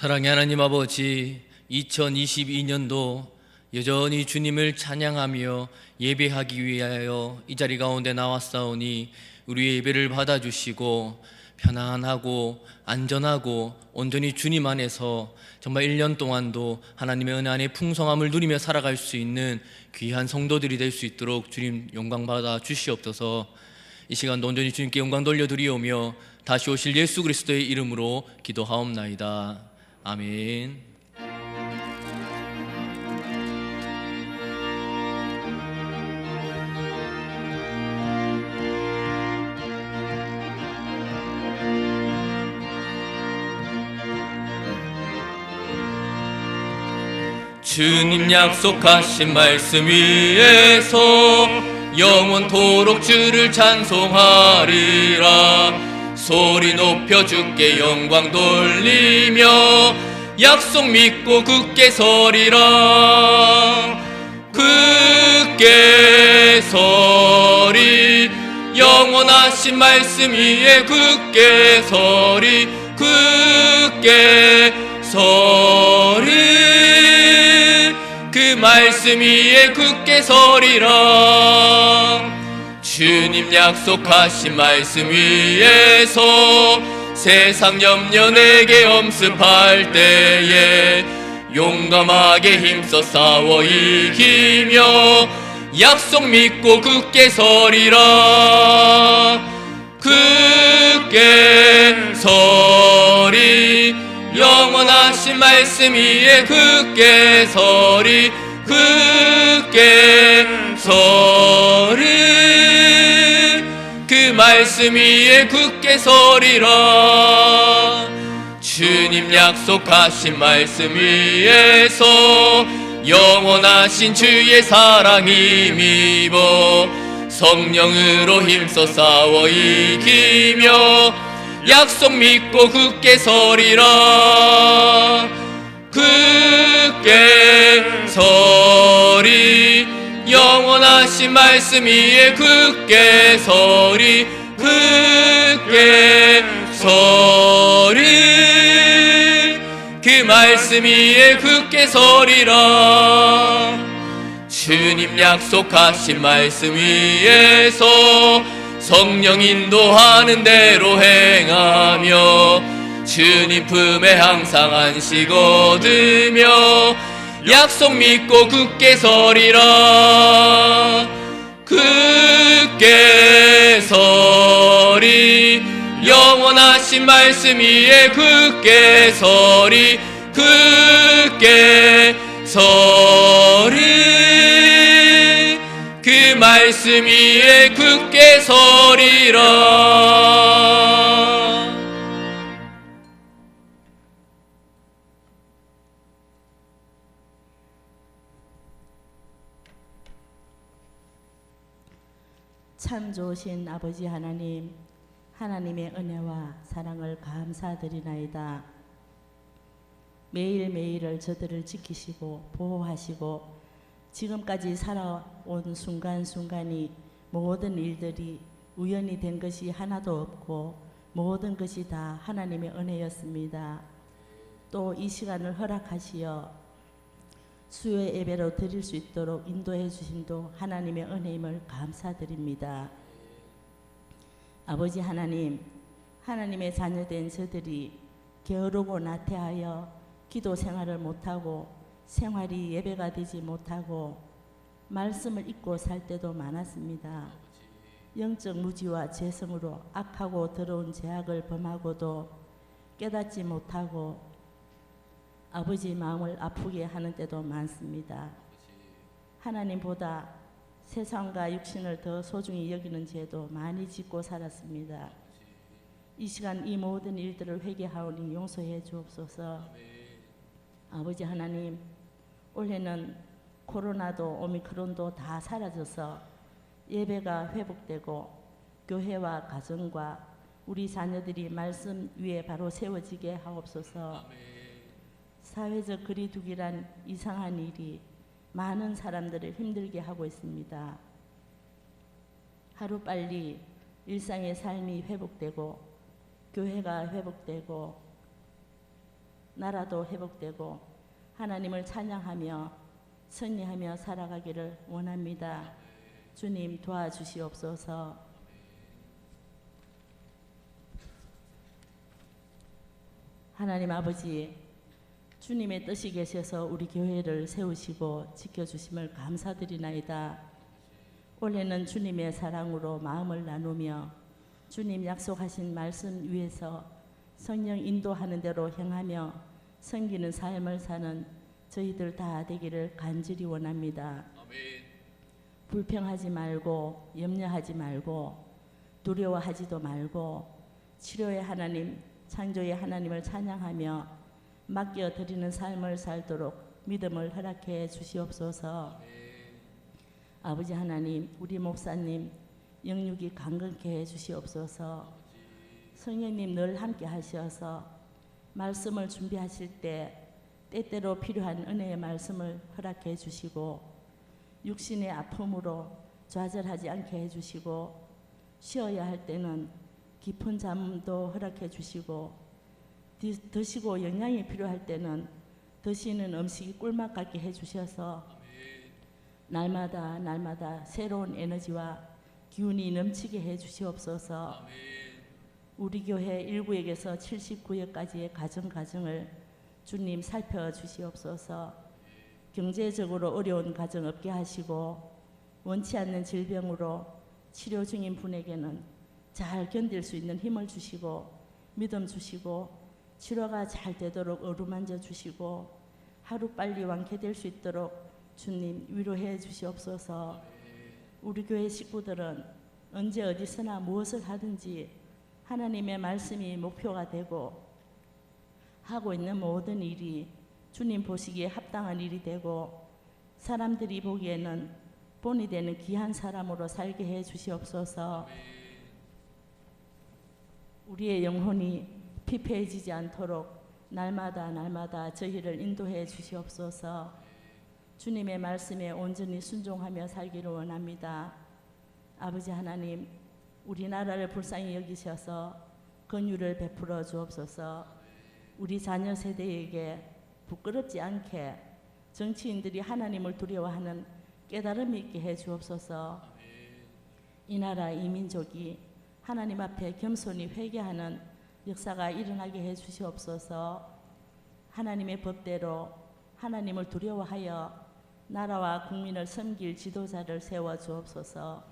사랑의 하나님 아버지, 2022년도 여전히 주님을 찬양하며 예배하기 위하여 이 자리 가운데 나왔사오니 우리의 예배를 받아주시고 편안하고 안전하고 온전히 주님 안에서 정말 1년 동안도 하나님의 은혜 안에 풍성함을 누리며 살아갈 수 있는 귀한 성도들이 될 수 있도록 주님 영광받아 주시옵소서. 이 시간도 온전히 주님께 영광 돌려드리오며 다시 오실 예수 그리스도의 이름으로 기도하옵나이다. 아멘. 주님 약속하신 말씀 위에서 영원토록 주를 찬송하리라. 소리 높여 주께 영광 돌리며 약속 믿고 굳게 서리라. 굳게 서리, 영원하신 말씀 위에 굳게 서리. 굳게 서리, 그 말씀 위에 굳게 서리라. 주님 약속하신 말씀 위에서 세상 염려 내게 엄습할 때에 용감하게 힘써 싸워 이기며 약속 믿고 굳게 서리라. 굳게 서리, 영원하신 말씀 위에 굳게 서리. 굳게 서리, 그 말씀 위에 굳게 서리라. 주님 약속하신 말씀 위에서 영원하신 주의 사랑 힘입어 성령으로 힘써 싸워 이기며 약속 믿고 굳게 서리라. 굳게 서리, 영원하신 말씀 위에 굳게 서리. 굳게 서리, 그 말씀 위에 굳게 서리라. 주님 약속하신 말씀 위에서 성령 인도하는 대로 행하며 주님 품에 항상 안식 얻으며 약속 믿고 굳게 서리라. 굳게 서리, 영원하신 말씀 위에 굳게 서리. 굳게 서리, 그 말씀 위에 굳게 서리라. 참 좋으신 아버지 하나님, 하나님의 은혜와 사랑을 감사드리나이다. 매일매일을 저들을 지키시고 보호하시고 지금까지 살아온 순간순간이 모든 일들이 우연히 된 것이 하나도 없고 모든 것이 다 하나님의 은혜였습니다. 또 이 시간을 허락하시어 수요 예배로 드릴 수 있도록 인도해 주심도 하나님의 은혜임을 감사드립니다. 아버지 하나님, 하나님의 자녀된 저들이 게으르고 나태하여 기도 생활을 못하고 생활이 예배가 되지 못하고 말씀을 잊고 살 때도 많았습니다. 영적 무지와 죄성으로 악하고 더러운 죄악을 범하고도 깨닫지 못하고 아버지 마음을 아프게 하는 때도 많습니다. 하나님보다 세상과 육신을 더 소중히 여기는 죄도 많이 짓고 살았습니다. 이 시간 이 모든 일들을 회개하오니 용서해 주옵소서. 아버지 하나님, 올해는 코로나도 오미크론도 다 사라져서 예배가 회복되고 교회와 가정과 우리 자녀들이 말씀 위에 바로 세워지게 하옵소서. 사회적 거리두기란 이상한 일이 많은 사람들을 힘들게 하고 있습니다. 하루빨리 일상의 삶이 회복되고 교회가 회복되고 나라도 회복되고 하나님을 찬양하며 승리하며 살아가기를 원합니다. 주님 도와주시옵소서. 하나님 아버지, 주님의 뜻이 계셔서 우리 교회를 세우시고 지켜주심을 감사드리나이다. 올해는 주님의 사랑으로 마음을 나누며 주님 약속하신 말씀 위에서 성령 인도하는 대로 행하며 섬기는 삶을 사는 저희들 다 되기를 간절히 원합니다. 아멘. 불평하지 말고 염려하지 말고 두려워하지도 말고 치료의 하나님, 창조의 하나님을 찬양하며 맡겨드리는 삶을 살도록 믿음을 허락해 주시옵소서. 아버지 하나님, 우리 목사님 영육이 강건케 해 주시옵소서. 성령님 늘 함께 하셔서 말씀을 준비하실 때 때때로 필요한 은혜의 말씀을 허락해 주시고 육신의 아픔으로 좌절하지 않게 해주시고 쉬어야 할 때는 깊은 잠도 허락해 주시고 드시고 영양이 필요할 때는 드시는 음식이 꿀맛 같게 해주셔서 날마다 새로운 에너지와 기운이 넘치게 해주시옵소서. 우리 교회 1구역에서 79역까지의 가정을 주님 살펴주시옵소서. 경제적으로 어려운 가정 없게 하시고 원치 않는 질병으로 치료 중인 분에게는 잘 견딜 수 있는 힘을 주시고 믿음 주시고 치료가 잘 되도록 어루만져 주시고 하루빨리 완쾌될 수 있도록 주님 위로해 주시옵소서. 우리 교회 식구들은 언제 어디서나 무엇을 하든지 하나님의 말씀이 목표가 되고 하고 있는 모든 일이 주님 보시기에 합당한 일이 되고 사람들이 보기에는 본이 되는 귀한 사람으로 살게 해 주시옵소서. 우리의 영혼이 피폐해지지 않도록 날마다 저희를 인도해 주시옵소서. 주님의 말씀에 온전히 순종하며 살기를 원합니다. 아버지 하나님, 우리나라를 불쌍히 여기셔서 긍휼을 베풀어 주옵소서. 우리 자녀 세대에게 부끄럽지 않게 정치인들이 하나님을 두려워하는 깨달음이 있게 해 주옵소서. 이 나라 이 민족이 하나님 앞에 겸손히 회개하는 역사가 일어나게 해 주시옵소서. 하나님의 법대로 하나님을 두려워하여 나라와 국민을 섬길 지도자를 세워 주옵소서.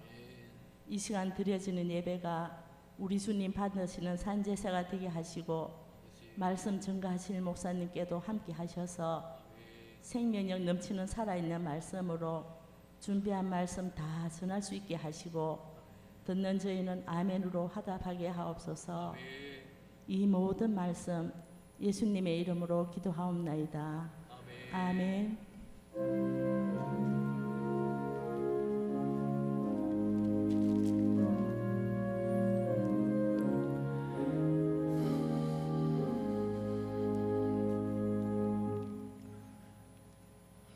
이 시간 드려지는 예배가 우리 주님 받으시는 산제사가 되게 하시고 말씀 증거하실 목사님께도 함께 하셔서 생명력 넘치는 살아있는 말씀으로 준비한 말씀 다 전할 수 있게 하시고 듣는 저희는 아멘으로 화답하게 하옵소서. 이 모든 말씀 예수님의 이름으로 기도하옵나이다. 아멘.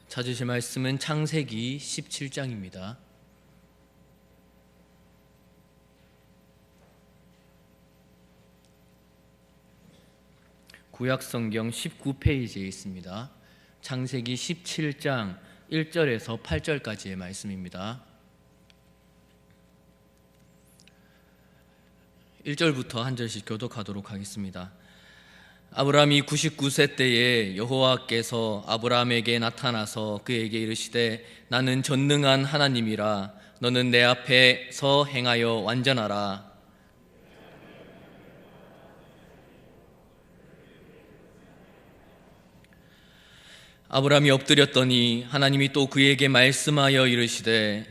찾으실 말씀은 창세기 17장입니다. 구약성경 19페이지에 있습니다. 창세기 17장 1절에서 8절까지의 말씀입니다. 1절부터 한 절씩 교독하도록 하겠습니다. 아브라함이 99세 때에 여호와께서 아브라함에게 나타나서 그에게 이르시되 나는 전능한 하나님이라 너는 내 앞에서 행하여 완전하라. 아브라함이 엎드렸더니 하나님이 또 그에게 말씀하여 이르시되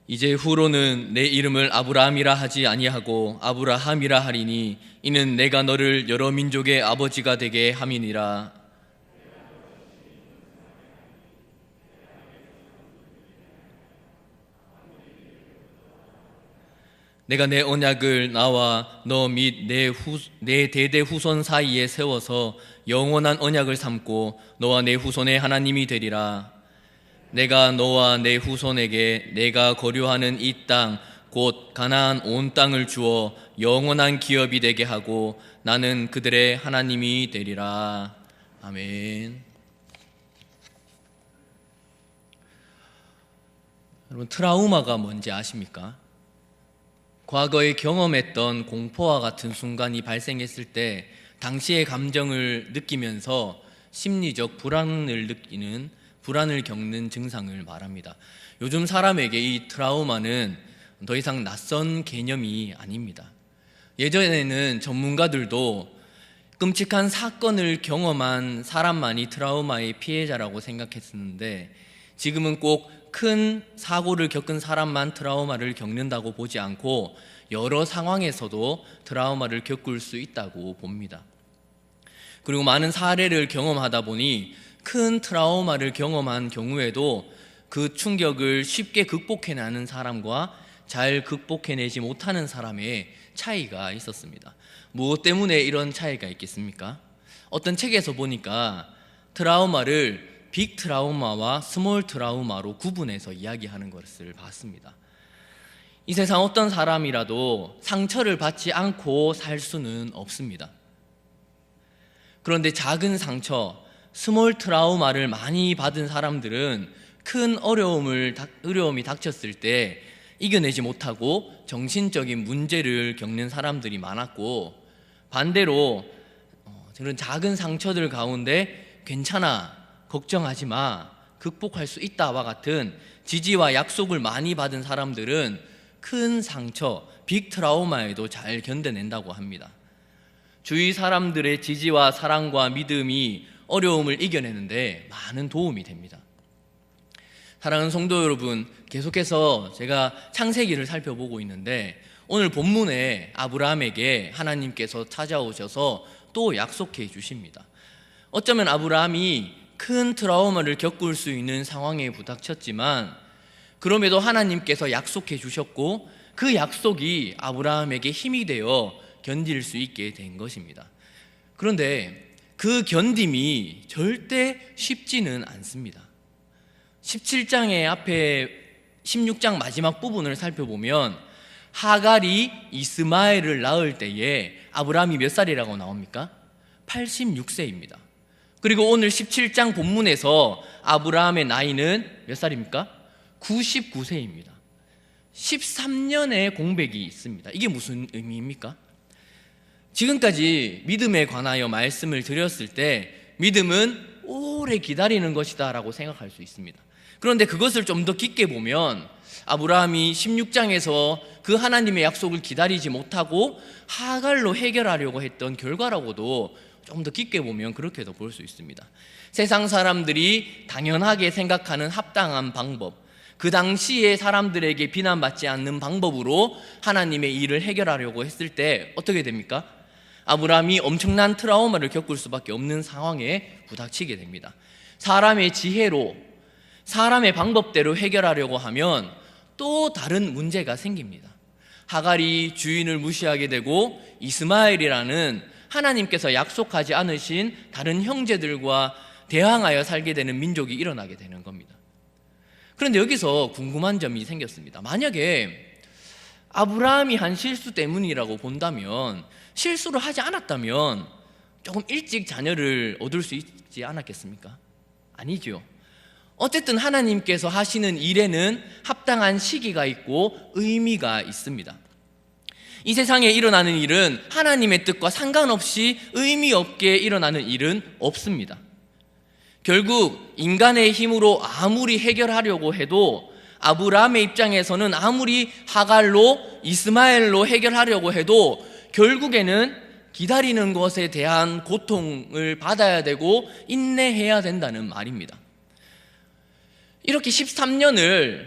이제 후로는 내 이름을 아브라함이라 하지 아니하고 아브라함이라 하리니 이는 내가 너를 여러 민족의 아버지가 되게 함이니라. 내가 내 언약을 나와 너 및 내 대대 후손 사이에 세워서 영원한 언약을 삼고 너와 내 후손의 하나님이 되리라. 내가 너와 내 후손에게 내가 거류하는 이 땅 곧 가나안 온 땅을 주어 영원한 기업이 되게 하고 나는 그들의 하나님이 되리라. 아멘. 여러분, 트라우마가 뭔지 아십니까? 과거에 경험했던 공포와 같은 순간이 발생했을 때 당시의 감정을 느끼면서 심리적 불안을 겪는 증상을 말합니다. 요즘 사람에게 이 트라우마는 더 이상 낯선 개념이 아닙니다. 예전에는 전문가들도 끔찍한 사건을 경험한 사람만이 트라우마의 피해자라고 생각했었는데, 지금은 꼭 큰 사고를 겪은 사람만 트라우마를 겪는다고 보지 않고 여러 상황에서도 트라우마를 겪을 수 있다고 봅니다. 그리고 많은 사례를 경험하다 보니 큰 트라우마를 경험한 경우에도 그 충격을 쉽게 극복해내는 사람과 잘 극복해내지 못하는 사람의 차이가 있었습니다. 무엇 때문에 이런 차이가 있겠습니까? 어떤 책에서 보니까 트라우마를 빅 트라우마와 스몰 트라우마로 구분해서 이야기하는 것을 봤습니다. 이 세상 어떤 사람이라도 상처를 받지 않고 살 수는 없습니다. 그런데 작은 상처, 스몰 트라우마를 많이 받은 사람들은 큰 어려움이 닥쳤을 때 이겨내지 못하고 정신적인 문제를 겪는 사람들이 많았고, 반대로 저런 작은 상처들 가운데 괜찮아, 걱정하지 마, 극복할 수 있다와 같은 지지와 약속을 많이 받은 사람들은 큰 상처, 빅 트라우마에도 잘 견뎌낸다고 합니다. 주위 사람들의 지지와 사랑과 믿음이 어려움을 이겨내는데 많은 도움이 됩니다. 사랑하는 성도 여러분, 계속해서 제가 창세기를 살펴보고 있는데 오늘 본문에 아브라함에게 하나님께서 찾아오셔서 또 약속해 주십니다. 어쩌면 아브라함이 큰 트라우마를 겪을 수 있는 상황에 부닥쳤지만 그럼에도 하나님께서 약속해 주셨고 그 약속이 아브라함에게 힘이 되어 견딜 수 있게 된 것입니다. 그런데 그 견딤이 절대 쉽지는 않습니다. 17장의 앞에 16장 마지막 부분을 살펴보면 하갈이 이스마엘을 낳을 때에 아브라함이 몇 살이라고 나옵니까? 86세입니다. 그리고 오늘 17장 본문에서 아브라함의 나이는 몇 살입니까? 99세입니다. 13년의 공백이 있습니다. 이게 무슨 의미입니까? 지금까지 믿음에 관하여 말씀을 드렸을 때 믿음은 오래 기다리는 것이다 라고 생각할 수 있습니다. 그런데 그것을 좀 더 깊게 보면 아브라함이 16장에서 그 하나님의 약속을 기다리지 못하고 하갈로 해결하려고 했던 결과라고도 좀 더 깊게 보면 그렇게도 볼 수 있습니다. 세상 사람들이 당연하게 생각하는 합당한 방법, 그 당시에 사람들에게 비난받지 않는 방법으로 하나님의 일을 해결하려고 했을 때 어떻게 됩니까? 아브라함이 엄청난 트라우마를 겪을 수밖에 없는 상황에 부닥치게 됩니다. 사람의 지혜로, 사람의 방법대로 해결하려고 하면 또 다른 문제가 생깁니다. 하갈이 주인을 무시하게 되고 이스마엘이라는 하나님께서 약속하지 않으신 다른 형제들과 대항하여 살게 되는 민족이 일어나게 되는 겁니다. 그런데 여기서 궁금한 점이 생겼습니다. 만약에 아브라함이 한 실수 때문이라고 본다면, 실수를 하지 않았다면 조금 일찍 자녀를 얻을 수 있지 않았겠습니까? 아니죠. 어쨌든 하나님께서 하시는 일에는 합당한 시기가 있고 의미가 있습니다. 이 세상에 일어나는 일은 하나님의 뜻과 상관없이 의미 없게 일어나는 일은 없습니다. 결국 인간의 힘으로 아무리 해결하려고 해도, 아브라함의 입장에서는 아무리 하갈로 이스마엘로 해결하려고 해도 결국에는 기다리는 것에 대한 고통을 받아야 되고 인내해야 된다는 말입니다. 이렇게 13년을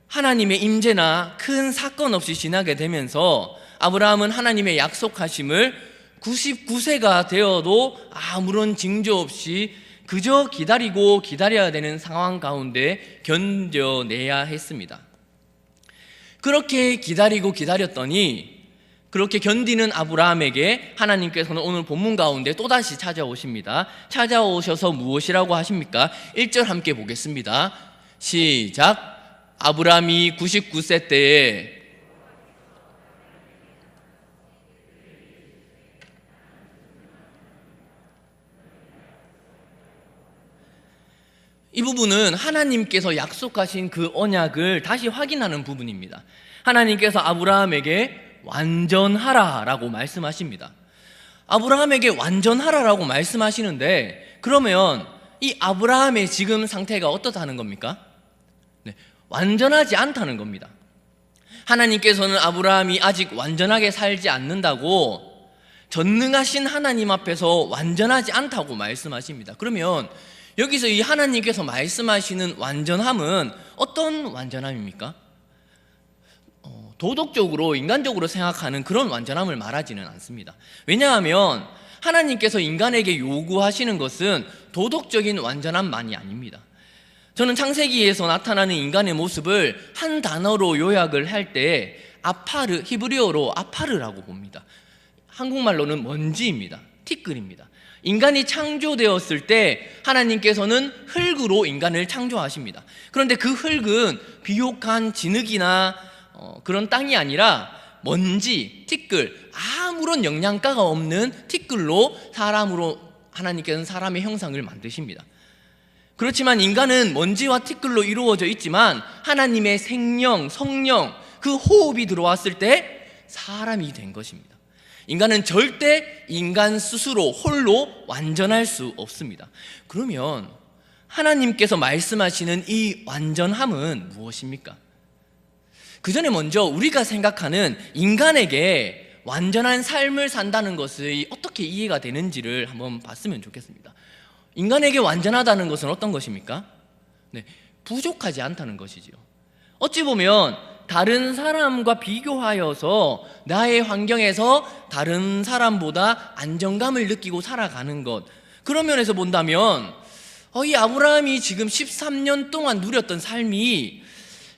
하나님의 임재나 큰 사건 없이 지나게 되면서 아브라함은 하나님의 약속하심을 99세가 되어도 아무런 징조 없이 그저 기다리고 기다려야 되는 상황 가운데 견뎌내야 했습니다. 그렇게 기다리고 기다렸더니, 그렇게 견디는 아브라함에게 하나님께서는 오늘 본문 가운데 또다시 찾아오십니다. 찾아오셔서 무엇이라고 하십니까? 1절 함께 보겠습니다. 시작. 아브라함이 99세 때에 이 부분은 하나님께서 약속하신 그 언약을 다시 확인하는 부분입니다. 하나님께서 아브라함에게 완전하라라고 말씀하십니다. 아브라함에게 완전하라라고 말씀하시는데, 그러면 이 아브라함의 지금 상태가 어떻다는 겁니까? 네, 완전하지 않다는 겁니다. 하나님께서는 아브라함이 아직 완전하게 살지 않는다고, 전능하신 하나님 앞에서 완전하지 않다고 말씀하십니다. 그러면 여기서 이 하나님께서 말씀하시는 완전함은 어떤 완전함입니까? 도덕적으로, 인간적으로 생각하는 그런 완전함을 말하지는 않습니다. 왜냐하면 하나님께서 인간에게 요구하시는 것은 도덕적인 완전함만이 아닙니다. 저는 창세기에서 나타나는 인간의 모습을 한 단어로 요약을 할 때 아파르, 히브리어로 아파르라고 봅니다. 한국말로는 먼지입니다. 티끌입니다. 인간이 창조되었을 때 하나님께서는 흙으로 인간을 창조하십니다. 그런데 그 흙은 비옥한 진흙이나 그런 땅이 아니라 먼지, 티끌, 아무런 영양가가 없는 티끌로 하나님께서는 사람의 형상을 만드십니다. 그렇지만 인간은 먼지와 티끌로 이루어져 있지만 하나님의 생명, 성령, 그 호흡이 들어왔을 때 사람이 된 것입니다. 인간은 절대 인간 스스로 홀로 완전할 수 없습니다. 그러면 하나님께서 말씀하시는 이 완전함은 무엇입니까? 그 전에 먼저 우리가 생각하는 인간에게 완전한 삶을 산다는 것이 어떻게 이해가 되는지를 한번 봤으면 좋겠습니다. 인간에게 완전하다는 것은 어떤 것입니까? 네, 부족하지 않다는 것이지요. 어찌 보면 다른 사람과 비교하여서 나의 환경에서 다른 사람보다 안정감을 느끼고 살아가는 것, 그런 면에서 본다면 이 아브라함이 지금 13년 동안 누렸던 삶이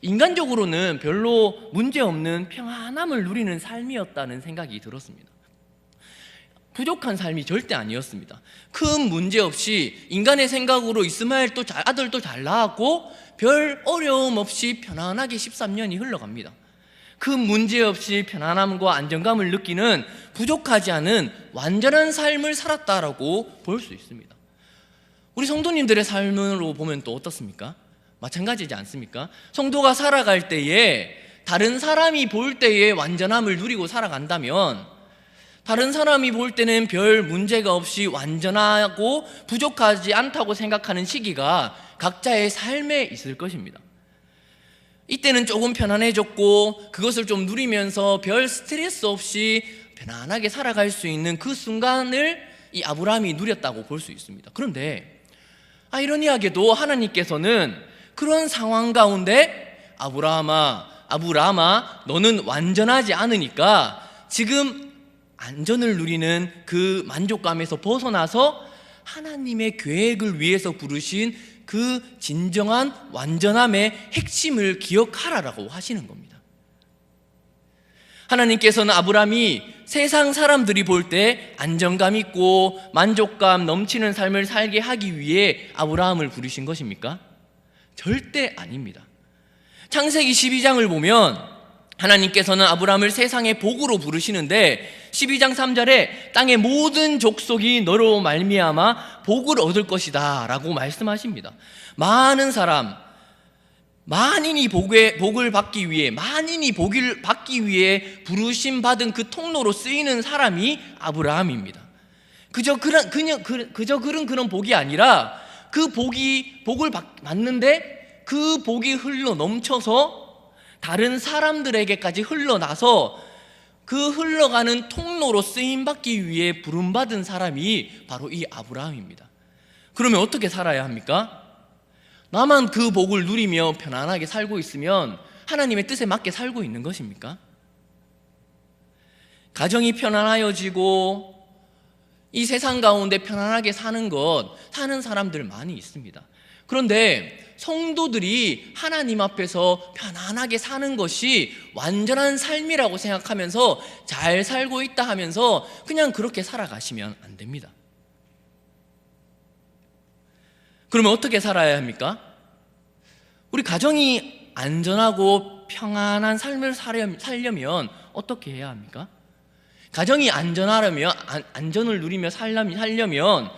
인간적으로는 별로 문제없는 평안함을 누리는 삶이었다는 생각이 들었습니다. 부족한 삶이 절대 아니었습니다. 큰 문제 없이 인간의 생각으로 이스마엘도 아들도 잘 낳았고 별 어려움 없이 편안하게 13년이 흘러갑니다. 큰 문제 없이 편안함과 안정감을 느끼는 부족하지 않은 완전한 삶을 살았다라고 볼 수 있습니다. 우리 성도님들의 삶으로 보면 또 어떻습니까? 마찬가지지 않습니까? 성도가 살아갈 때에 다른 사람이 볼 때에 완전함을 누리고 살아간다면 다른 사람이 볼 때는 별 문제가 없이 완전하고 부족하지 않다고 생각하는 시기가 각자의 삶에 있을 것입니다. 이때는 조금 편안해졌고 그것을 좀 누리면서 별 스트레스 없이 편안하게 살아갈 수 있는 그 순간을 이 아브라함이 누렸다고 볼 수 있습니다. 그런데 아이러니하게도 하나님께서는 그런 상황 가운데 아브라함아 너는 완전하지 않으니까 지금 안전을 누리는 그 만족감에서 벗어나서 하나님의 계획을 위해서 부르신 그 진정한 완전함의 핵심을 기억하라라고 하시는 겁니다. 하나님께서는 아브라함이 세상 사람들이 볼 때 안정감 있고 만족감 넘치는 삶을 살게 하기 위해 아브라함을 부르신 것입니까? 절대 아닙니다. 창세기 12장을 보면 하나님께서는 아브라함을 세상의 복으로 부르시는데 12장 3절에 땅의 모든 족속이 너로 말미암아 복을 얻을 것이다 라고 말씀하십니다. 많은 사람, 만인이 복을 받기 위해, 만인이 복을 받기 위해 부르심 받은 그 통로로 쓰이는 사람이 아브라함입니다. 그저 그런 복이 아니라 그 복을 받는데 그 복이 흘러 넘쳐서 다른 사람들에게까지 흘러나서 그 흘러가는 통로로 쓰임받기 위해 부름받은 사람이 바로 이 아브라함입니다. 그러면 어떻게 살아야 합니까? 나만 그 복을 누리며 편안하게 살고 있으면 하나님의 뜻에 맞게 살고 있는 것입니까? 가정이 편안해지고 이 세상 가운데 편안하게 사는 사람들 많이 있습니다. 그런데 성도들이 하나님 앞에서 편안하게 사는 것이 완전한 삶이라고 생각하면서 잘 살고 있다 하면서 그냥 그렇게 살아가시면 안 됩니다. 그러면 어떻게 살아야 합니까? 우리 가정이 안전하고 평안한 삶을 살려면 어떻게 해야 합니까? 가정이 안전을 누리며 살려면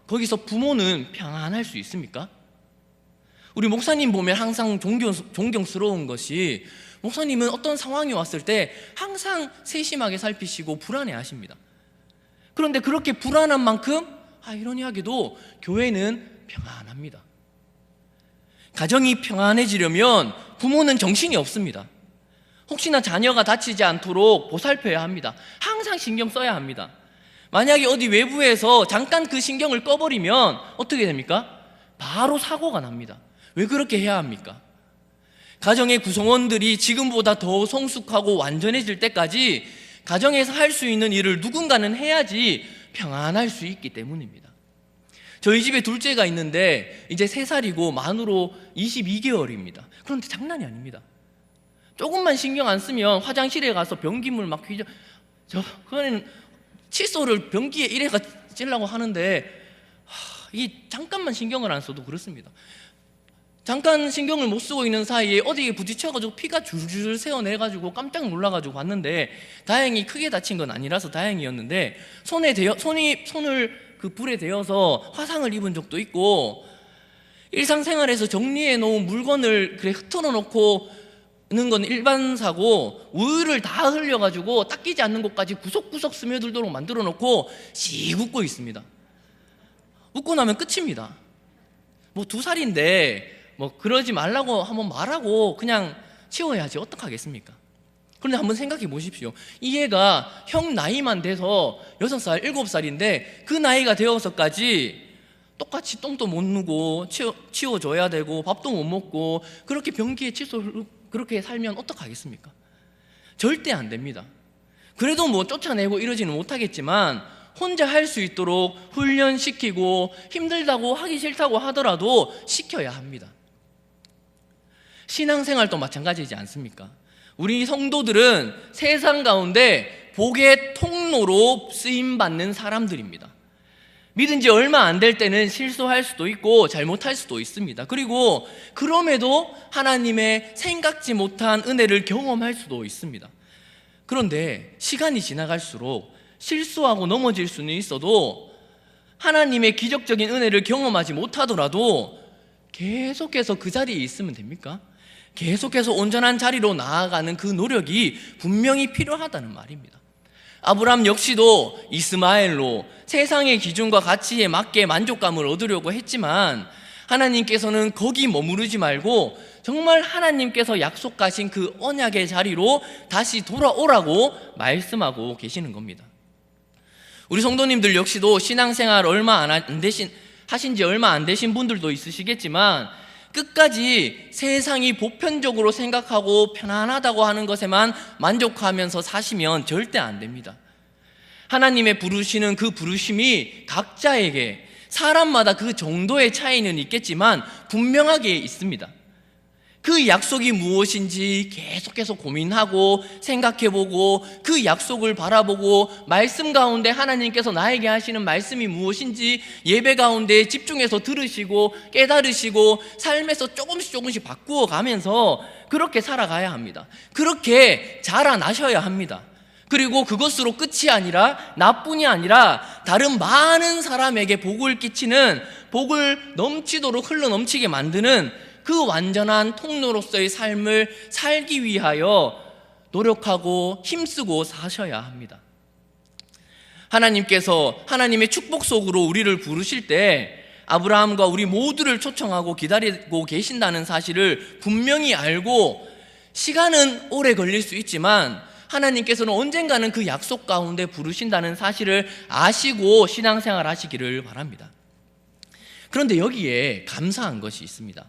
거기서 부모는 평안할 수 있습니까? 우리 목사님 보면 항상 존경스러운 것이, 목사님은 어떤 상황이 왔을 때 항상 세심하게 살피시고 불안해하십니다. 그런데 그렇게 불안한 만큼 아이러니하게도 교회는 평안합니다. 가정이 평안해지려면 부모는 정신이 없습니다. 혹시나 자녀가 다치지 않도록 보살펴야 합니다. 항상 신경 써야 합니다. 만약에 어디 외부에서 잠깐 그 신경을 꺼버리면 어떻게 됩니까? 바로 사고가 납니다. 왜 그렇게 해야 합니까? 가정의 구성원들이 지금보다 더 성숙하고 완전해질 때까지 가정에서 할 수 있는 일을 누군가는 해야지 평안할 수 있기 때문입니다. 저희 집에 둘째가 있는데 이제 3살이고 만으로 22개월입니다. 그런데 장난이 아닙니다. 조금만 신경 안 쓰면 화장실에 가서 변기물 막 그거는 칫솔을 변기에 이래가 찌려고 하는데 이 잠깐만 신경을 안 써도 그렇습니다. 잠깐 신경을 못 쓰고 있는 사이에 어디에 부딪혀가지고 피가 줄줄 새어내가지고 깜짝 놀라가지고 왔는데, 다행히 크게 다친 건 아니라서 다행이었는데 손을 그 불에 대어서 화상을 입은 적도 있고, 일상생활에서 정리해 놓은 물건을 그래 흩어져 놓고 는 건 일반사고, 우유를 다 흘려가지고 닦이지 않는 곳까지 구석구석 스며들도록 만들어 놓고 씩 웃고 있습니다. 웃고 나면 끝입니다. 2살인데 그러지 말라고 한번 말하고 그냥 치워야지 어떡하겠습니까? 그런데 한번 생각해 보십시오. 이 애가 형 나이만 돼서 6살, 7살인데 그 나이가 되어서까지 똑같이 똥도 못 누고 치워줘야 되고 밥도 못 먹고 그렇게 변기에 칫솔 그렇게 살면 어떡하겠습니까? 절대 안 됩니다. 그래도 쫓아내고 이러지는 못하겠지만 혼자 할 수 있도록 훈련시키고, 힘들다고 하기 싫다고 하더라도 시켜야 합니다. 신앙생활도 마찬가지지 않습니까? 우리 성도들은 세상 가운데 복의 통로로 쓰임받는 사람들입니다. 믿은 지 얼마 안 될 때는 실수할 수도 있고 잘못할 수도 있습니다. 그리고 그럼에도 하나님의 생각지 못한 은혜를 경험할 수도 있습니다. 그런데 시간이 지나갈수록 실수하고 넘어질 수는 있어도 하나님의 기적적인 은혜를 경험하지 못하더라도 계속해서 그 자리에 있으면 됩니까? 계속해서 온전한 자리로 나아가는 그 노력이 분명히 필요하다는 말입니다. 아브라함 역시도 이스마엘로 세상의 기준과 가치에 맞게 만족감을 얻으려고 했지만, 하나님께서는 거기 머무르지 말고 정말 하나님께서 약속하신 그 언약의 자리로 다시 돌아오라고 말씀하고 계시는 겁니다. 우리 성도님들 역시도 신앙생활 하신 지 얼마 안 되신 분들도 있으시겠지만, 끝까지 세상이 보편적으로 생각하고 편안하다고 하는 것에만 만족하면서 사시면 절대 안 됩니다. 하나님의 부르시는 그 부르심이 각자에게, 사람마다 그 정도의 차이는 있겠지만 분명하게 있습니다. 그 약속이 무엇인지 계속해서 고민하고 생각해보고, 그 약속을 바라보고, 말씀 가운데 하나님께서 나에게 하시는 말씀이 무엇인지 예배 가운데 집중해서 들으시고 깨달으시고 삶에서 조금씩 바꾸어 가면서 그렇게 살아가야 합니다. 그렇게 자라나셔야 합니다. 그리고 그것으로 끝이 아니라, 나뿐이 아니라 다른 많은 사람에게 복을 끼치는, 복을 넘치도록 흘러넘치게 만드는 그 완전한 통로로서의 삶을 살기 위하여 노력하고 힘쓰고 사셔야 합니다. 하나님께서 하나님의 축복 속으로 우리를 부르실 때 아브라함과 우리 모두를 초청하고 기다리고 계신다는 사실을 분명히 알고, 시간은 오래 걸릴 수 있지만 하나님께서는 언젠가는 그 약속 가운데 부르신다는 사실을 아시고 신앙생활 하시기를 바랍니다. 그런데 여기에 감사한 것이 있습니다.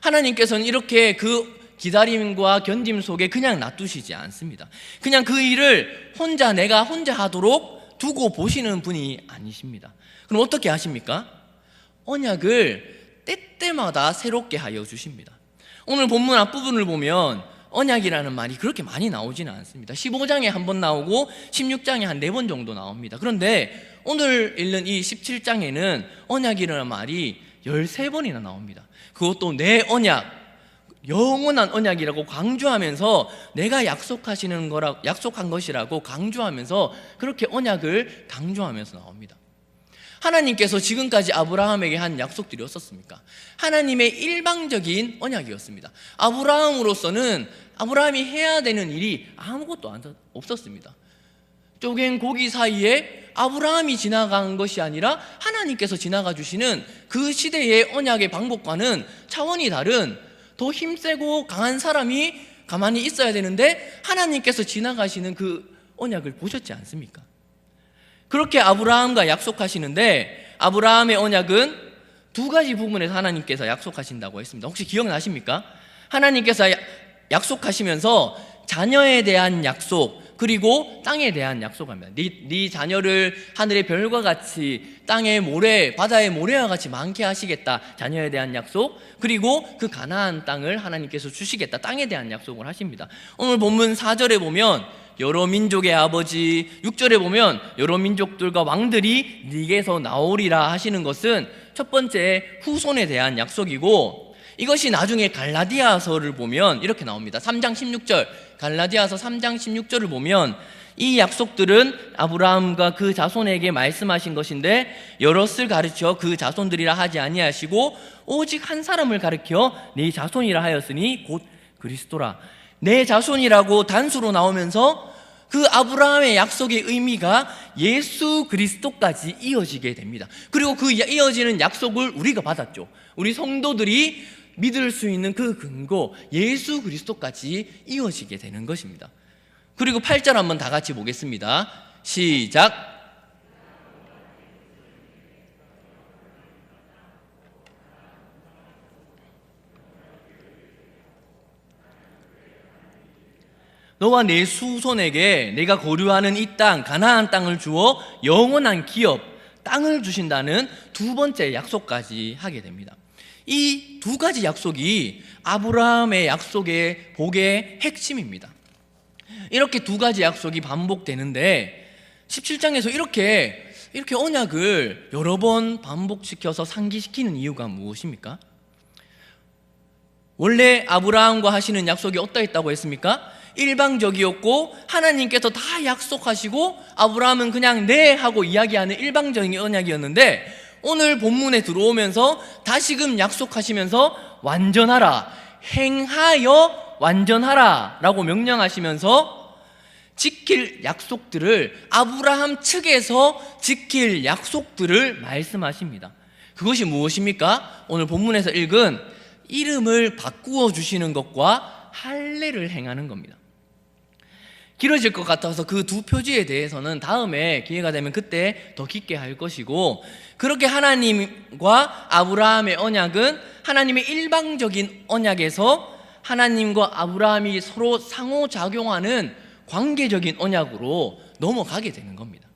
하나님께서는 이렇게 그 기다림과 견딤 속에 그냥 놔두시지 않습니다. 그냥 그 일을 내가 혼자 하도록 두고 보시는 분이 아니십니다. 그럼 어떻게 하십니까? 언약을 때때마다 새롭게 하여 주십니다. 오늘 본문 앞부분을 보면 언약이라는 말이 그렇게 많이 나오지는 않습니다. 15장에 한 번 나오고 16장에 한 4번 정도 나옵니다. 그런데 오늘 읽는 이 17장에는 언약이라는 말이 13번이나 나옵니다. 그것도 내 언약, 영원한 언약이라고 강조하면서, 내가 약속한 것이라고 강조하면서 그렇게 언약을 강조하면서 나옵니다. 하나님께서 지금까지 아브라함에게 한 약속들이 어떻습니까? 하나님의 일방적인 언약이었습니다. 아브라함으로서는 아브라함이 해야 되는 일이 아무것도 없었습니다. 쪼갠 고기 사이에 아브라함이 지나간 것이 아니라 하나님께서 지나가 주시는 그 시대의 언약의 방법과는 차원이 다른 더 힘세고 강한 사람이 가만히 있어야 되는데 하나님께서 지나가시는 그 언약을 보셨지 않습니까? 그렇게 아브라함과 약속하시는데 아브라함의 언약은 두 가지 부분에서 하나님께서 약속하신다고 했습니다. 혹시 기억나십니까? 하나님께서 약속하시면서 자녀에 대한 약속, 그리고 땅에 대한 약속합니다. 네 자녀를 하늘의 별과 같이 땅의 모래, 바다의 모래와 같이 많게 하시겠다. 자녀에 대한 약속, 그리고 그 가나안 땅을 하나님께서 주시겠다. 땅에 대한 약속을 하십니다. 오늘 본문 4절에 보면 여러 민족의 아버지, 6절에 보면 여러 민족들과 왕들이 네게서 나오리라 하시는 것은 첫 번째 후손에 대한 약속이고, 이것이 나중에 갈라디아서를 보면 이렇게 나옵니다. 3장 16절, 갈라디아서 3장 16절을 보면 이 약속들은 아브라함과 그 자손에게 말씀하신 것인데 여럿을 가르쳐 그 자손들이라 하지 아니하시고 오직 한 사람을 가르쳐 네 자손이라 하였으니 곧 그리스도라. 내 자손이라고 단수로 나오면서 그 아브라함의 약속의 의미가 예수 그리스도까지 이어지게 됩니다. 그리고 그 이어지는 약속을 우리가 받았죠. 우리 성도들이 믿을 수 있는 그 근거 예수 그리스도까지 이어지게 되는 것입니다. 그리고 8절 한번 다 같이 보겠습니다. 시작. 너와 내 후손에게 내가 거류하는 이 땅 가나안 땅을 주어 영원한 기업 땅을 주신다는 두 번째 약속까지 하게 됩니다. 이 두 가지 약속이 아브라함의 약속의 복의 핵심입니다. 이렇게 두 가지 약속이 반복되는데 17장에서 이렇게 언약을 여러 번 반복시켜서 상기시키는 이유가 무엇입니까? 원래 아브라함과 하시는 약속이 어떠했다고 했습니까? 일방적이었고 하나님께서 다 약속하시고 아브라함은 그냥 네 하고 이야기하는 일방적인 언약이었는데 오늘 본문에 들어오면서 다시금 약속하시면서 완전하라, 행하여 완전하라 라고 명령하시면서 지킬 약속들을 아브라함 측에서 지킬 약속들을 말씀하십니다. 그것이 무엇입니까? 오늘 본문에서 읽은 이름을 바꾸어 주시는 것과 할례를 행하는 겁니다. 길어질 것 같아서 그 두 표지에 대해서는 다음에 기회가 되면 그때 더 깊게 할 것이고, 그렇게 하나님과 아브라함의 언약은 하나님의 일방적인 언약에서 하나님과 아브라함이 서로 상호작용하는 관계적인 언약으로 넘어가게 되는 겁니다.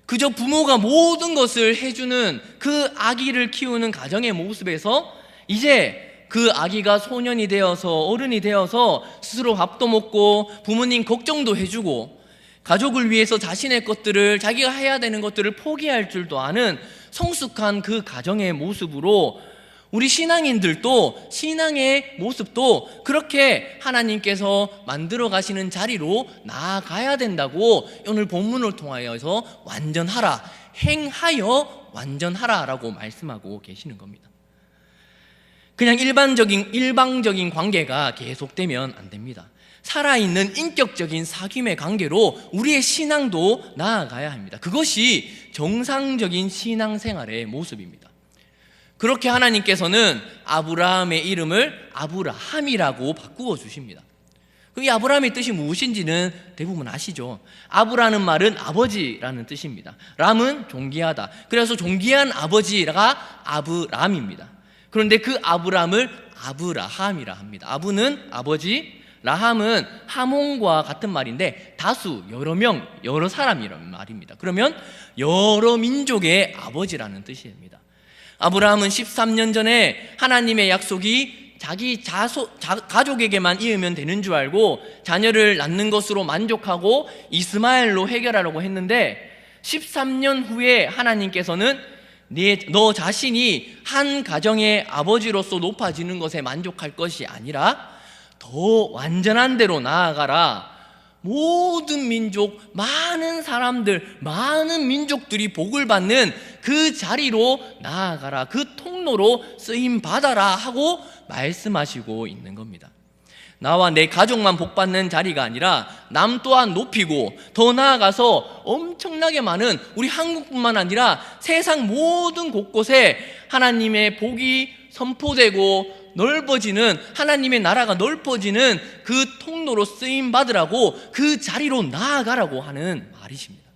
그저 부모가 모든 것을 해주는 그 아기를 키우는 가정의 모습에서 이제 그 아기가 소년이 되어서 어른이 되어서 스스로 밥도 먹고 부모님 걱정도 해주고 가족을 위해서 자신의 것들을, 자기가 해야 되는 것들을 포기할 줄도 아는 성숙한 그 가정의 모습으로 우리 신앙인들도 신앙의 모습도 그렇게 하나님께서 만들어 가시는 자리로 나아가야 된다고 오늘 본문을 통하여서 완전하라, 행하여 완전하라 라고 말씀하고 계시는 겁니다. 그냥 일방적인 관계가 계속되면 안 됩니다. 살아있는 인격적인 사귐의 관계로 우리의 신앙도 나아가야 합니다. 그것이 정상적인 신앙생활의 모습입니다. 그렇게 하나님께서는 아브라함의 이름을 아브라함이라고 바꾸어 주십니다. 이 아브라함의 뜻이 무엇인지는 대부분 아시죠? 아브라는 말은 아버지라는 뜻입니다. 람은 존귀하다. 그래서 존귀한 아버지가 아브람입니다. 그런데 그 아브람을 아브라함이라 합니다. 아브는 아버지, 라함은 하몬과 같은 말인데 다수, 여러 명, 여러 사람이라는 말입니다. 그러면 여러 민족의 아버지라는 뜻입니다. 아브라함은 13년 전에 하나님의 약속이 자기 가족에게만 이으면 되는 줄 알고 자녀를 낳는 것으로 만족하고 이스마엘로 해결하려고 했는데 13년 후에 하나님께서는 너 자신이 한 가정의 아버지로서 높아지는 것에 만족할 것이 아니라 더 완전한 대로 나아가라. 모든 민족, 많은 사람들, 많은 민족들이 복을 받는 그 자리로 나아가라, 그 통로로 쓰임 받아라 하고 말씀하시고 있는 겁니다. 나와 내 가족만 복받는 자리가 아니라 남 또한 높이고, 더 나아가서 엄청나게 많은 우리 한국뿐만 아니라 세상 모든 곳곳에 하나님의 복이 선포되고 넓어지는, 하나님의 나라가 넓어지는 그 통로로 쓰임 받으라고, 그 자리로 나아가라고 하는 말이십니다.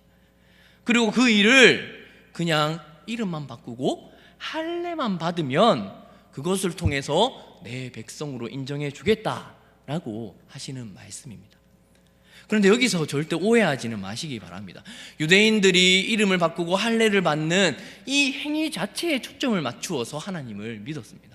그리고 그 일을 그냥 이름만 바꾸고 할례만 받으면 그것을 통해서 내 백성으로 인정해 주겠다라고 하시는 말씀입니다. 그런데 여기서 절대 오해하지는 마시기 바랍니다. 유대인들이 이름을 바꾸고 할례를 받는 이 행위 자체에 초점을 맞추어서 하나님을 믿었습니다.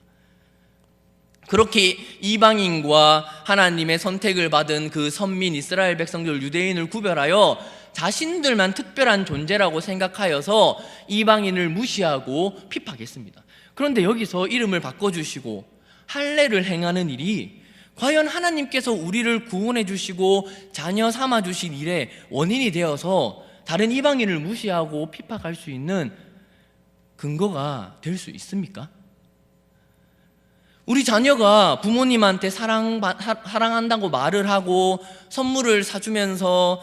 그렇게 이방인과 하나님의 선택을 받은 그 선민 이스라엘 백성들, 유대인을 구별하여 자신들만 특별한 존재라고 생각하여서 이방인을 무시하고 핍박했습니다. 그런데 여기서 이름을 바꿔주시고 할례를 행하는 일이 과연 하나님께서 우리를 구원해 주시고 자녀 삼아 주신 일의 원인이 되어서 다른 이방인을 무시하고 핍박할 수 있는 근거가 될 수 있습니까? 우리 자녀가 부모님한테 사랑한다고 말을 하고 선물을 사주면서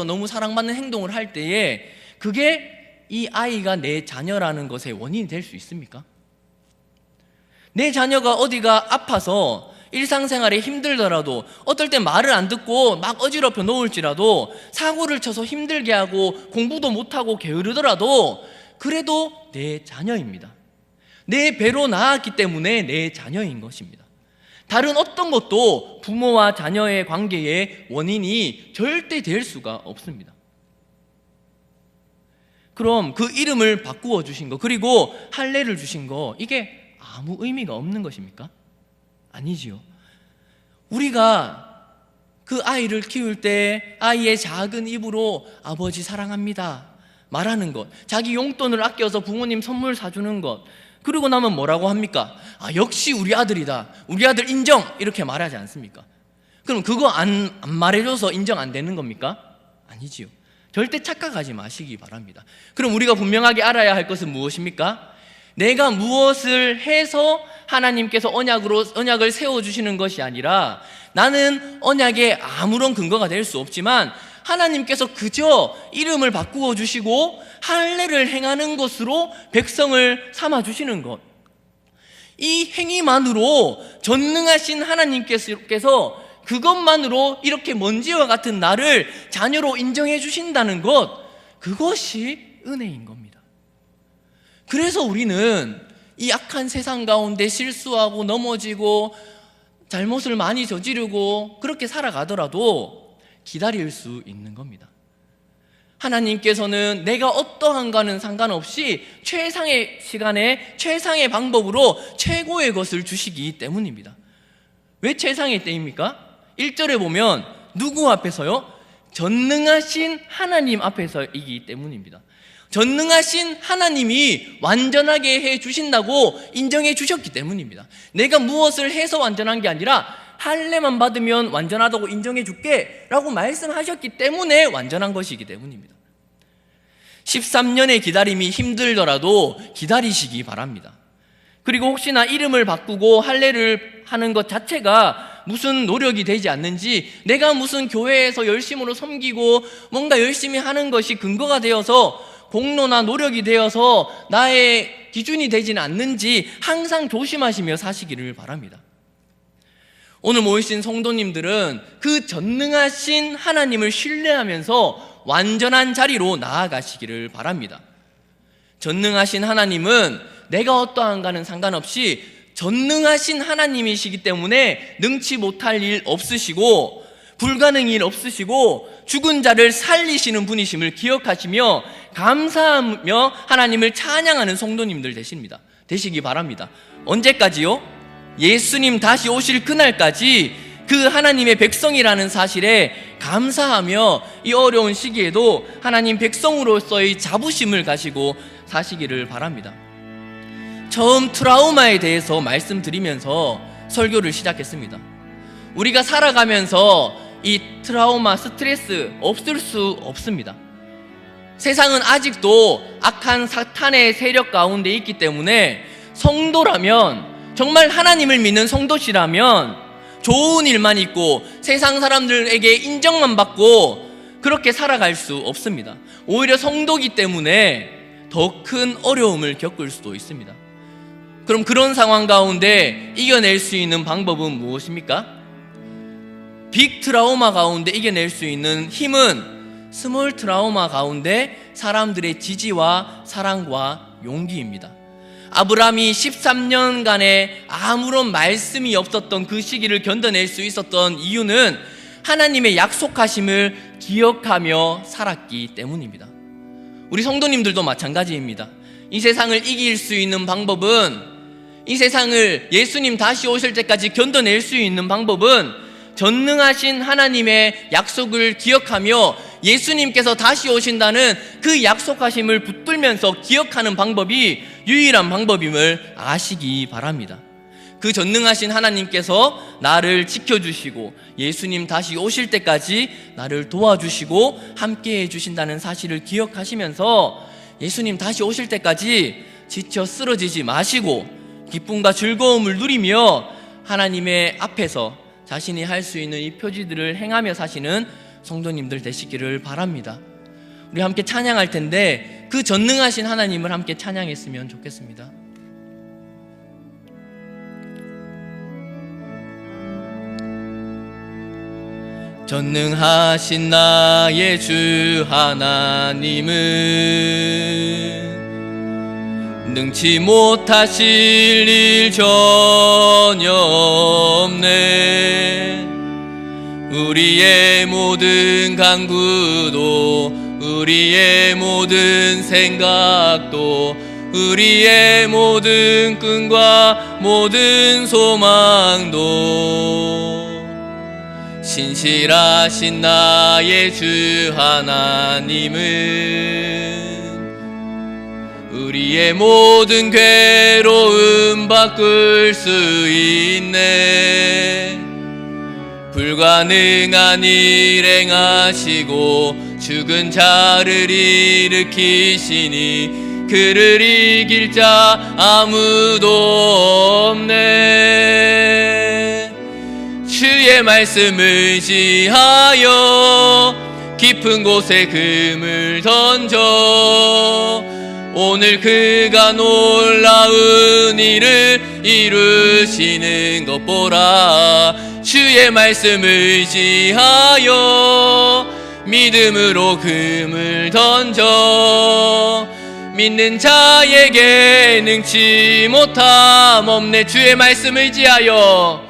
너무 사랑받는 행동을 할 때에 그게 이 아이가 내 자녀라는 것의 원인이 될 수 있습니까? 내 자녀가 어디가 아파서 일상생활에 힘들더라도, 어떨 땐 말을 안 듣고 막 어지럽혀 놓을지라도, 사고를 쳐서 힘들게 하고 공부도 못하고 게으르더라도 그래도 내 자녀입니다. 내 배로 낳았기 때문에 내 자녀인 것입니다. 다른 어떤 것도 부모와 자녀의 관계의 원인이 절대 될 수가 없습니다. 그럼 그 이름을 바꾸어 주신 거, 그리고 할례를 주신 거, 이게 아무 의미가 없는 것입니까? 아니지요. 우리가 그 아이를 키울 때 아이의 작은 입으로 아버지 사랑합니다 말하는 것, 자기 용돈을 아껴서 부모님 선물 사주는 것, 그러고 나면 뭐라고 합니까? 역시 우리 아들이다, 우리 아들 인정, 이렇게 말하지 않습니까? 그럼 그거 안 말해줘서 인정 안 되는 겁니까? 아니지요. 절대 착각하지 마시기 바랍니다. 그럼 우리가 분명하게 알아야 할 것은 무엇입니까? 내가 무엇을 해서 하나님께서 언약을 세워주시는 것이 아니라, 나는 언약에 아무런 근거가 될 수 없지만 하나님께서 그저 이름을 바꾸어 주시고 할례를 행하는 것으로 백성을 삼아 주시는 것, 이 행위만으로 전능하신 하나님께서 그것만으로 이렇게 먼지와 같은 나를 자녀로 인정해 주신다는 것, 그것이 은혜인 겁니다. 그래서 우리는 이 악한 세상 가운데 실수하고 넘어지고 잘못을 많이 저지르고 그렇게 살아가더라도 기다릴 수 있는 겁니다. 하나님께서는 내가 어떠한가는 상관없이 최상의 시간에 최상의 방법으로 최고의 것을 주시기 때문입니다. 왜 최상의 때입니까? 1절에 보면 누구 앞에서요? 전능하신 하나님 앞에서이기 때문입니다. 전능하신 하나님이 완전하게 해주신다고 인정해 주셨기 때문입니다. 내가 무엇을 해서 완전한 게 아니라 할례만 받으면 완전하다고 인정해 줄게 라고 말씀하셨기 때문에 완전한 것이기 때문입니다. 13년의 기다림이 힘들더라도 기다리시기 바랍니다. 그리고 혹시나 이름을 바꾸고 할례를 하는 것 자체가 무슨 노력이 되지 않는지, 내가 무슨 교회에서 열심으로 섬기고 뭔가 열심히 하는 것이 근거가 되어서 공로나 노력이 되어서 나의 기준이 되지는 않는지 항상 조심하시며 사시기를 바랍니다. 오늘 모이신 성도님들은 그 전능하신 하나님을 신뢰하면서 완전한 자리로 나아가시기를 바랍니다. 전능하신 하나님은 내가 어떠한가는 상관없이 전능하신 하나님이시기 때문에 능치 못할 일 없으시고 불가능한 일 없으시고 죽은 자를 살리시는 분이심을 기억하시며 감사하며 하나님을 찬양하는 성도님들 되시기 바랍니다. 언제까지요? 예수님 다시 오실 그날까지 그 하나님의 백성이라는 사실에 감사하며 이 어려운 시기에도 하나님 백성으로서의 자부심을 가지고 사시기를 바랍니다. 처음 트라우마에 대해서 말씀드리면서 설교를 시작했습니다. 우리가 살아가면서 이 트라우마, 스트레스 없을 수 없습니다. 세상은 아직도 악한 사탄의 세력 가운데 있기 때문에 성도라면, 정말 하나님을 믿는 성도시라면 좋은 일만 있고 세상 사람들에게 인정만 받고 그렇게 살아갈 수 없습니다. 오히려 성도기 때문에 더 큰 어려움을 겪을 수도 있습니다. 그럼 그런 상황 가운데 이겨낼 수 있는 방법은 무엇입니까? 빅 트라우마 가운데 이겨낼 수 있는 힘은 스몰 트라우마 가운데 사람들의 지지와 사랑과 용기입니다. 아브라함이 13년간의 아무런 말씀이 없었던 그 시기를 견뎌낼 수 있었던 이유는 하나님의 약속하심을 기억하며 살았기 때문입니다. 우리 성도님들도 마찬가지입니다. 이 세상을 이길 수 있는 방법은, 이 세상을 예수님 다시 오실 때까지 견뎌낼 수 있는 방법은 전능하신 하나님의 약속을 기억하며 예수님께서 다시 오신다는 그 약속하심을 붙들면서 기억하는 방법이 유일한 방법임을 아시기 바랍니다. 그 전능하신 하나님께서 나를 지켜주시고 예수님 다시 오실 때까지 나를 도와주시고 함께 해주신다는 사실을 기억하시면서 예수님 다시 오실 때까지 지쳐 쓰러지지 마시고 기쁨과 즐거움을 누리며 하나님의 앞에서 자신이 할 수 있는 이 표지들을 행하며 사시는 성도님들 되시기를 바랍니다. 우리 함께 찬양할 텐데 그 전능하신 하나님을 함께 찬양했으면 좋겠습니다. 전능하신 나의 주 하나님은 능치 못하실 일 전혀 없네. 우리의 모든 간구도 우리의 모든 생각도 우리의 모든 꿈과 모든 소망도 신실하신 나의 주 하나님은 우리의 모든 괴로움 바꿀 수 있네. 불가능한 일 행하시고 죽은 자를 일으키시니 그를 이길 자 아무도 없네. 주의 말씀 의지하여 깊은 곳에 금을 던져 오늘 그가 놀라운 일을 이루시는 것 보라. 주의 말씀 의지하여 믿음으로 금을 던져 믿는 자에게 능치 못함 없네. 주의 말씀 의지하여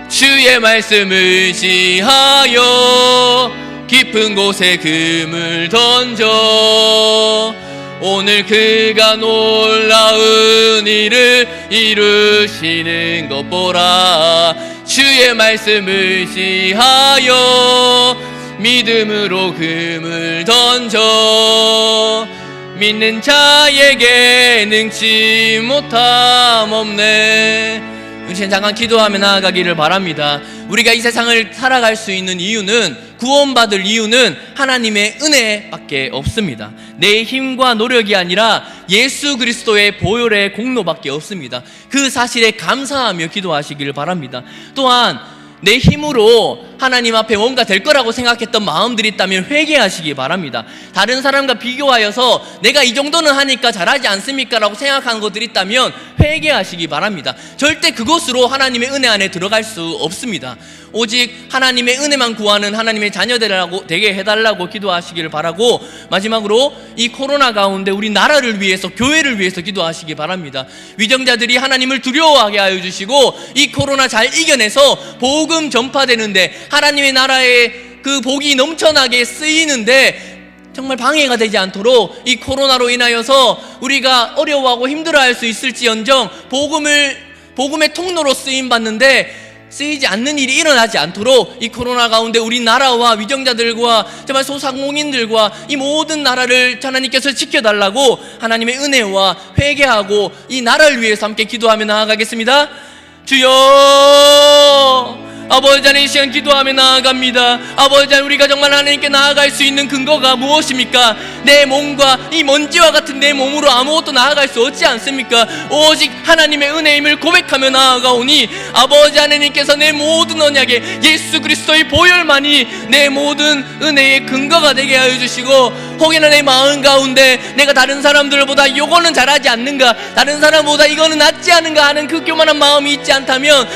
주의 말씀 의지하여 깊은 곳에 금을 던져 오늘 그가 놀라운 일을 이루시는 것 보라. 주의 말씀 의지하여 믿음으로 금을 던져 믿는 자에게 능치 못함 없네. 우리 잠깐 기도하며 나아가기를 바랍니다. 우리가 이 세상을 살아갈 수 있는 이유는, 구원받을 이유는 하나님의 은혜밖에 없습니다. 내 힘과 노력이 아니라 예수 그리스도의 보혈의 공로밖에 없습니다. 그 사실에 감사하며 기도하시기를 바랍니다. 또한 내 힘으로 하나님 앞에 뭔가 될 거라고 생각했던 마음들이 있다면 회개하시기 바랍니다. 다른 사람과 비교하여서 내가 이 정도는 하니까 잘하지 않습니까? 라고 생각하는 것들이 있다면 회개하시기 바랍니다. 절대 그것으로 하나님의 은혜 안에 들어갈 수 없습니다. 오직 하나님의 은혜만 구하는 하나님의 자녀들이라고 되게 해달라고 기도하시기를 바라고, 마지막으로 이 코로나 가운데 우리 나라를 위해서, 교회를 위해서 기도하시기 바랍니다. 위정자들이 하나님을 두려워하게 하여 주시고 이 코로나 잘 이겨내서 복음 전파되는데, 하나님의 나라의 그 복이 넘쳐나게 쓰이는데 정말 방해가 되지 않도록 이 코로나로 인하여서 우리가 어려워하고 힘들어할 수 있을지언정 복음의 통로로 쓰임받는데 쓰이지 않는 일이 일어나지 않도록 이 코로나 가운데 우리 나라와 위정자들과 정말 소상공인들과 이 모든 나라를 하나님께서 지켜달라고 하나님의 은혜와 회개하고 이 나라를 위해서 함께 기도하며 나아가겠습니다. 주여 아버지 하나님, 이 시간 기도하며 나아갑니다. 아버지 하나님, 우리가 정말 하나님께 나아갈 수 있는 근거가 무엇입니까? 내 몸과 이 먼지와 같은 내 몸으로 아무것도 나아갈 수 없지 않습니까? 오직 하나님의 은혜임을 고백하며 나아가오니 아버지 하나님께서 내 모든 언약에 예수 그리스도의 보혈만이 내 모든 은혜의 근거가 되게 하여 주시고, 혹여나 내 마음 가운데 내가 다른 사람들보다 요거는 잘하지 않는가, 다른 사람보다 이거는 낫지 않은가 하는 그 교만한 마음이 있지 않다면,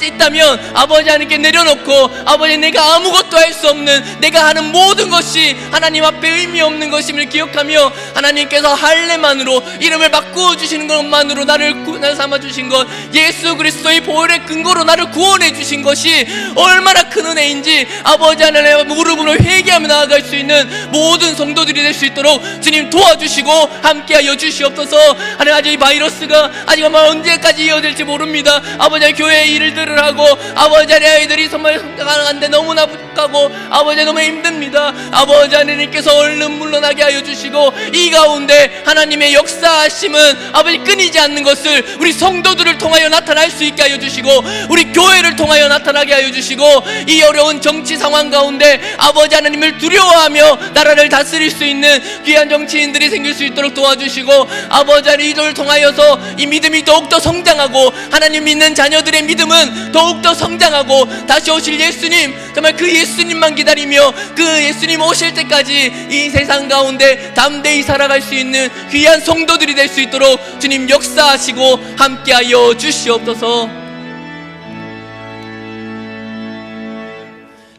있다면 아버지 하나님께 내려놓고, 아버지 내가 아무것도 할 수 없는, 내가 하는 모든 것이 하나님 앞에 의미 없는 것임을 기억하며, 하나님께서 할례만으로 이름을 바꾸어 주시는 것만으로 나를 삼아 주신 것, 예수 그리스도의 보혈의 근거로 나를 구원해 주신 것이 얼마나 큰 은혜인지 아버지 하나님 무릎으로 회개하며 나아갈 수 있는 모든 성도들이 될 수 있도록 주님 도와주시고 함께하여 주시옵소서. 하나님, 아직 이 바이러스가 아직 아마 언제까지 이어질지 모릅니다. 아버지, 교회의 일들을 하고 아버지 아이들이 정말 성장하는데 너무나 부족하고 아버지 너무 힘듭니다. 아버지 하나님께서 얼른 물러나게 하여 주시고, 이 가운데 하나님의 역사하심은 아버지 끊이지 않는 것을 우리 성도들을 통하여 나타날 수 있게 하여 주시고, 우리 교회를 통하여 나타나게 하여 주시고, 이 어려운 정치 상황 가운데 아버지 하나님을 두려워하며 나라를 다스릴 수 있는 귀한 정치인들이 생길 수 있도록 도와주시고, 아버지 하나님 이들을 통하여서 이 믿음이 더욱더 성장하고, 하나님 믿는 자녀들의 믿음은 더욱더 성장하고, 다시 오실 예수님, 정말 그 예수님만 기다리며 그 예수님 오실 때까지 이 세상 가운데 담대히 살아갈 수 있는 귀한 성도들이 될 수 있도록 주님 역사하시고 함께하여 주시옵소서.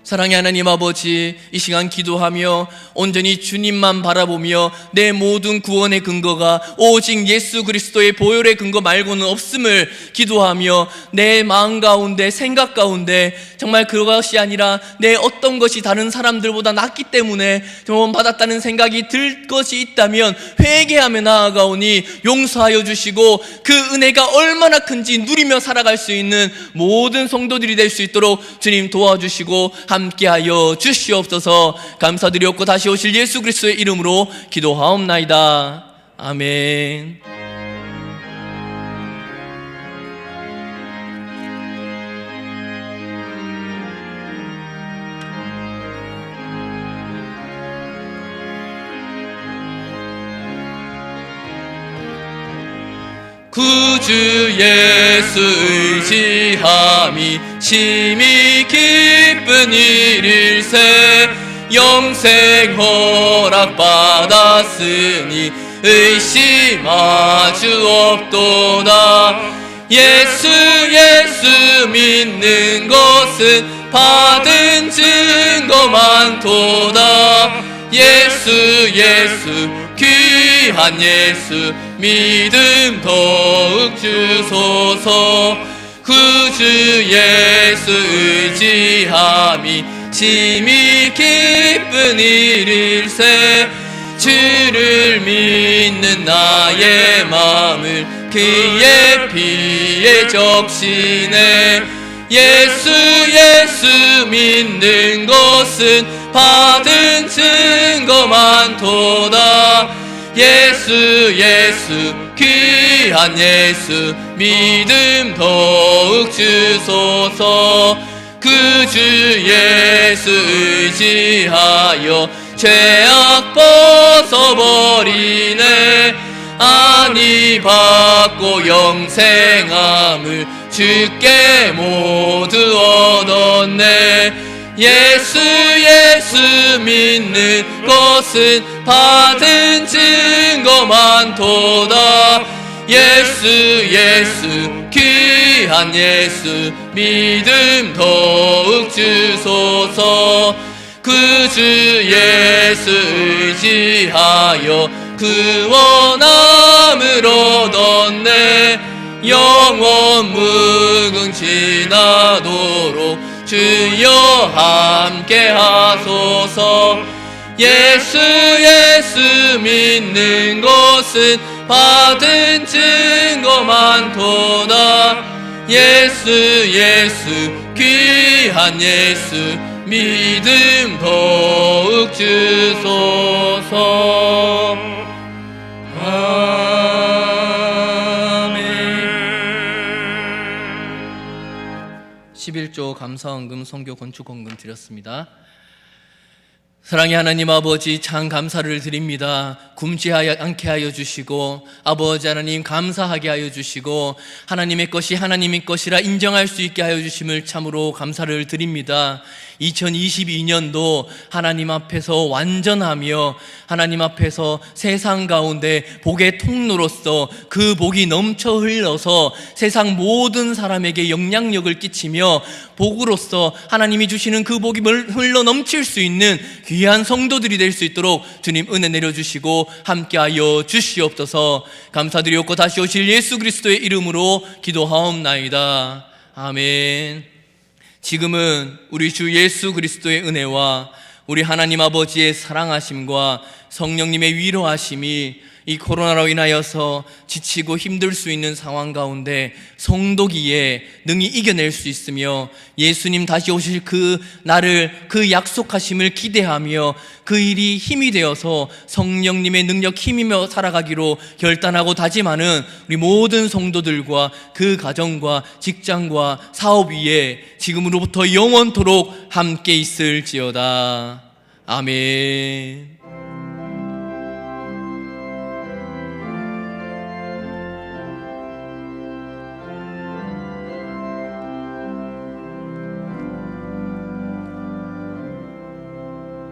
사랑의 하나님 아버지, 이 시간 기도하며 온전히 주님만 바라보며 내 모든 구원의 근거가 오직 예수 그리스도의 보혈의 근거 말고는 없음을 기도하며, 내 마음 가운데 생각 가운데 정말 그것이 아니라 내 어떤 것이 다른 사람들보다 낫기 때문에 좀 받았다는 생각이 들 것이 있다면 회개하며 나아가오니 용서하여 주시고, 그 은혜가 얼마나 큰지 누리며 살아갈 수 있는 모든 성도들이 될 수 있도록 주님 도와주시고 함께하여 주시옵소서. 감사드리옵고 다시 오실 예수 그리스도의 이름으로 기도하옵나이다. 아멘. 구주 예수 의지함이 심히 기쁜 일일세, 영생 허락받았으니 의심하주 없도다. 예수 믿는 것은 받은 증거 많도다. 예수 귀한 예수 믿음 더욱 주소서. 구주 예수 의지함이 심히 기쁜 일일세, 주를 믿는 나의 마음을 그의 피에 적시네. 예수 믿는 것은 받은 증거 많도다. 예수 귀한 예수 믿음 더욱 주소서. 구주 예수 의지하여 죄악 벗어버리네. 아니 받고 영생함을 주께 모두 얻었네. 예수 믿는 것은 받은 증거 많도다. 예수 귀한 예수 믿음 더욱 주소서. 구주 예수 의지하여 구원함을 얻었네. 영원 무궁 지나도록 주여 함께 하소서. 예수 믿는 것은 받은 증거 많도다. 예수 귀한 예수 믿음 더욱 주소서. 아멘. 11조 감사헌금 선교 건축헌금 드렸습니다. 사랑의 하나님 아버지, 참 감사를 드립니다. 굶지 않게 하여 주시고, 아버지 하나님 감사하게 하여 주시고, 하나님의 것이 하나님의 것이라 인정할 수 있게 하여 주심을 참으로 감사를 드립니다. 2022년도 하나님 앞에서 완전하며 하나님 앞에서 세상 가운데 복의 통로로서 그 복이 넘쳐 흘러서 세상 모든 사람에게 영향력을 끼치며 복으로서 하나님이 주시는 그 복이 흘러 넘칠 수 있는 귀한 성도들이 될 수 있도록 주님 은혜 내려주시고 함께하여 주시옵소서. 감사드리옵고 다시 오실 예수 그리스도의 이름으로 기도하옵나이다. 아멘. 지금은 우리 주 예수 그리스도의 은혜와 우리 하나님 아버지의 사랑하심과 성령님의 위로하심이 이 코로나로 인하여서 지치고 힘들 수 있는 상황 가운데 성도기에 능히 이겨낼 수 있으며, 예수님 다시 오실 그 날을, 그 약속하심을 기대하며 그 일이 힘이 되어서 성령님의 능력 힘이며 살아가기로 결단하고 다짐하는 우리 모든 성도들과 그 가정과 직장과 사업 위에 지금으로부터 영원토록 함께 있을지어다. 아멘.